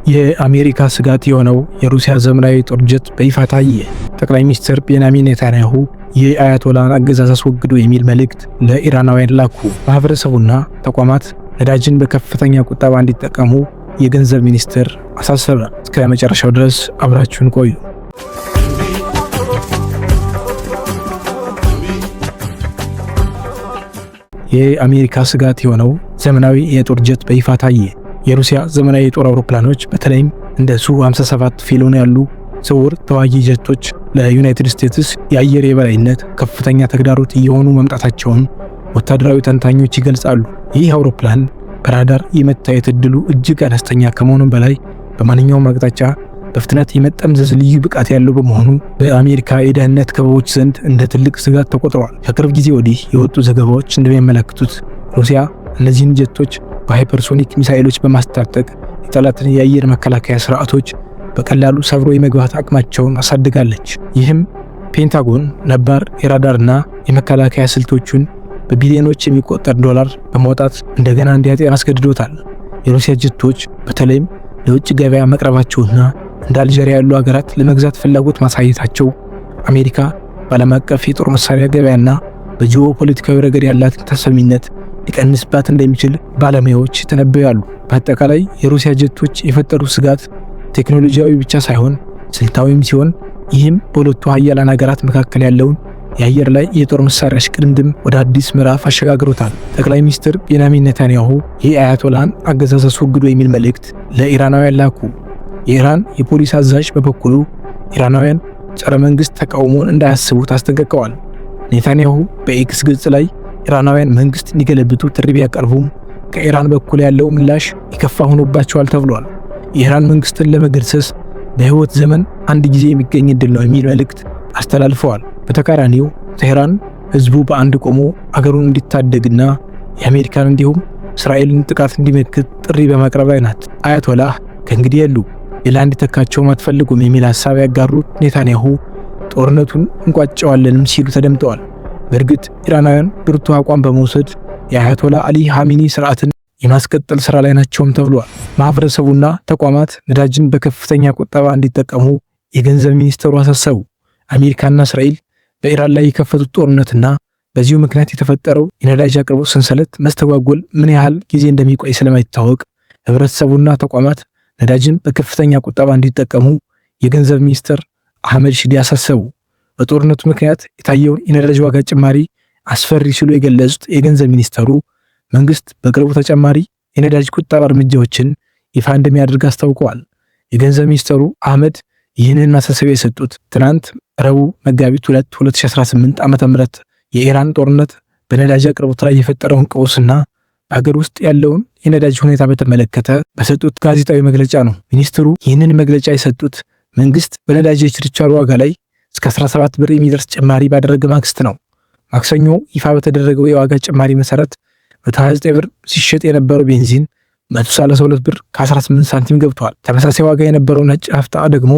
የአሜሪካ ስጋት የሆነው የሩሲያ ዘመናዊ ጦር ጀት በይፋ ታየ። ጠቅላይ ሚኒስትር ቤንያሚን ኔታንያሁ የአያቶላን አገዛዝ አስወግዱ የሚል መልእክት ለኢራናውያን ላኩ። ማህበረሰቡና ተቋማት ነዳጅን በከፍተኛ ቁጠባ እንዲጠቀሙ የገንዘብ ሚኒስትር አሳሰበ። እስከ መጨረሻው ድረስ አብራችሁን ቆዩ። የአሜሪካ ስጋት የሆነው ዘመናዊ የጦር ጀት በይፋ ታየ። የሩሲያ ዘመናዊ የጦር አውሮፕላኖች በተለይም እንደ ሱ-57 ፊሎን ያሉ ስውር ተዋጊ ጀቶች ለዩናይትድ ስቴትስ የአየር የበላይነት ከፍተኛ ተግዳሮት እየሆኑ መምጣታቸውን ወታደራዊ ተንታኞች ይገልጻሉ። ይህ አውሮፕላን በራዳር የመታየት ዕድሉ እጅግ አነስተኛ ከመሆኑም በላይ በማንኛውም አቅጣጫ በፍጥነት የመጠምዘዝ ልዩ ብቃት ያለው በመሆኑ በአሜሪካ የደህንነት ክበቦች ዘንድ እንደ ትልቅ ስጋት ተቆጥሯል። ከቅርብ ጊዜ ወዲህ የወጡ ዘገባዎች እንደሚያመለክቱት ሩሲያ እነዚህን ጀቶች በሃይፐርሶኒክ ሚሳኤሎች በማስታጠቅ የጠላትን የአየር መከላከያ ስርዓቶች በቀላሉ ሰብሮ የመግባት አቅማቸውን አሳድጋለች። ይህም ፔንታጎን ነባር የራዳርና የመከላከያ ስልቶቹን በቢሊዮኖች የሚቆጠር ዶላር በማውጣት እንደገና እንዲያጤን አስገድዶታል። የሩሲያ ጀቶች በተለይም ለውጭ ገበያ መቅረባቸውና እንደ አልጄሪያ ያሉ ሀገራት ለመግዛት ፍላጎት ማሳየታቸው አሜሪካ በዓለም አቀፍ የጦር መሳሪያ ገበያና በጂኦፖለቲካዊ ረገድ ያላትን ተሰሚነት ሊቀንስባት እንደሚችል ባለሙያዎች ተነበያሉ። በአጠቃላይ የሩሲያ ጀቶች የፈጠሩ ስጋት ቴክኖሎጂያዊ ብቻ ሳይሆን ስልታዊም ሲሆን ይህም በሁለቱ ሀያላን ሀገራት መካከል ያለውን የአየር ላይ የጦር መሳሪያ ሽቅድምድም ወደ አዲስ ምዕራፍ አሸጋግሮታል። ጠቅላይ ሚኒስትር ቤንያሚን ኔታንያሁ የአያቶላን አገዛዝ አስወግዱ የሚል መልእክት ለኢራናውያን ላኩ። የኢራን የፖሊስ አዛዥ በበኩሉ ኢራናውያን ጸረ መንግስት ተቃውሞን እንዳያስቡት አስጠንቅቀዋል። ኔታንያሁ በኤክስ ገጽ ላይ ኢራናውያን መንግስት እንዲገለብጡ ጥሪ ቢያቀርቡም ከኢራን በኩል ያለው ምላሽ የከፋ ሆኖባቸዋል ተብሏል። የኢራን መንግስትን ለመገርሰስ በህይወት ዘመን አንድ ጊዜ የሚገኝ ዕድል ነው የሚል መልእክት አስተላልፈዋል። በተቃራኒው ቴህራን ህዝቡ በአንድ ቆሞ አገሩን እንዲታደግና የአሜሪካን እንዲሁም እስራኤልን ጥቃት እንዲመክት ጥሪ በማቅረብ ላይ ናት። አያቶላህ ከእንግዲህ የሉ ሌላ እንዲተካቸውም አትፈልጉም የሚል ሀሳብ ያጋሩት ኔታንያሁ ጦርነቱን እንቋጨዋለንም ሲሉ ተደምጠዋል። በእርግጥ ኢራናውያን ብርቱ አቋም በመውሰድ የአያቶላ አሊ ሐሚኒ ስርዓትን የማስቀጠል ስራ ላይ ናቸውም ተብሏል። ማህበረሰቡና ተቋማት ነዳጅን በከፍተኛ ቁጠባ እንዲጠቀሙ የገንዘብ ሚኒስትሩ አሳሰቡ። አሜሪካና እስራኤል በኢራን ላይ የከፈቱት ጦርነትና በዚሁ ምክንያት የተፈጠረው የነዳጅ አቅርቦት ሰንሰለት መስተጓጎል ምን ያህል ጊዜ እንደሚቆይ ስለማይታወቅ ህብረተሰቡና ተቋማት ነዳጅን በከፍተኛ ቁጠባ እንዲጠቀሙ የገንዘብ ሚኒስትር አህመድ ሺዴ አሳሰቡ። በጦርነቱ ምክንያት የታየውን የነዳጅ ዋጋ ጭማሪ አስፈሪ ሲሉ የገለጹት የገንዘብ ሚኒስተሩ መንግስት በቅርቡ ተጨማሪ የነዳጅ ቁጠባ እርምጃዎችን ይፋ እንደሚያደርግ አስታውቀዋል። የገንዘብ ሚኒስተሩ አህመድ ይህንን ማሳሰቢያ የሰጡት ትናንት ረቡዕ መጋቢት 2 2018 ዓ.ም የኢራን ጦርነት በነዳጅ አቅርቦት ላይ የፈጠረውን ቀውስና በአገር ውስጥ ያለውን የነዳጅ ሁኔታ በተመለከተ በሰጡት ጋዜጣዊ መግለጫ ነው። ሚኒስትሩ ይህንን መግለጫ የሰጡት መንግስት በነዳጅ የችርቻሮ ዋጋ ላይ እስከ 17 ብር የሚደርስ ጭማሪ ባደረገ ማግስት ነው። ማክሰኞ ይፋ በተደረገው የዋጋ ጭማሪ መሰረት 129 ብር ሲሸጥ የነበረው ቤንዚን 132 ብር ከ18 ሳንቲም ገብቷል። ተመሳሳይ ዋጋ የነበረው ነጭ ናፍጣ ደግሞ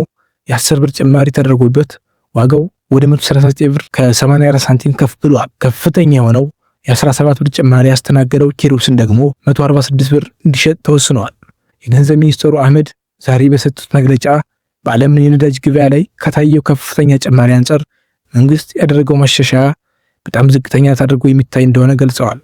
የ10 ብር ጭማሪ ተደርጎበት ዋጋው ወደ 139 ብር ከ84 ሳንቲም ከፍ ብሏል። ከፍተኛ የሆነው የ17 ብር ጭማሪ ያስተናገደው ኬሮሲን ደግሞ 146 ብር እንዲሸጥ ተወስኗል። የገንዘብ ሚኒስትሩ አህመድ ዛሬ በሰጡት መግለጫ በዓለም የነዳጅ ገበያ ላይ ከታየው ከፍተኛ ጭማሪ አንጻር መንግስት ያደረገው ማሻሻያ በጣም ዝቅተኛ ተደርጎ የሚታይ እንደሆነ ገልጸዋል።